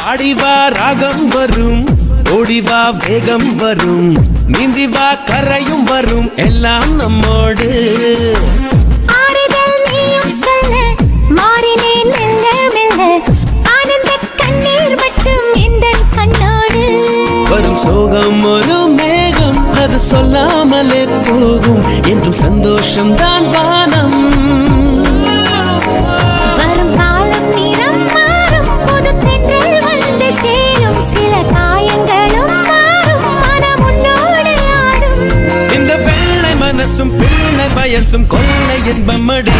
ஆடிவா ராகம் வரும், ஓடிவா வேகம் வரும், நீந்திவா கரையும் வரும், எல்லாம் நம்மோடு. ஆறுதல் நீயும் சொல்ல மாறினேன் மெல்ல மெல்ல, ஆனந்த கண்ணீர் மட்டும் இந்த கண்ணோடு. வரும் சோகம் ஒரு மேகம், அது சொல்லாமலே போகும், என்றும் சந்தோஷம் தான் வானம். வரும் காலம் நிறம் மாறும், புது தென்றல் வந்து சேரும், சில காயங்களும் மாறும், மனம் உன்னோடு ஆடும். இந்த வெள்ளை மனசும் பிள்ளை வயசும் கொள்ளை இன்பமடி.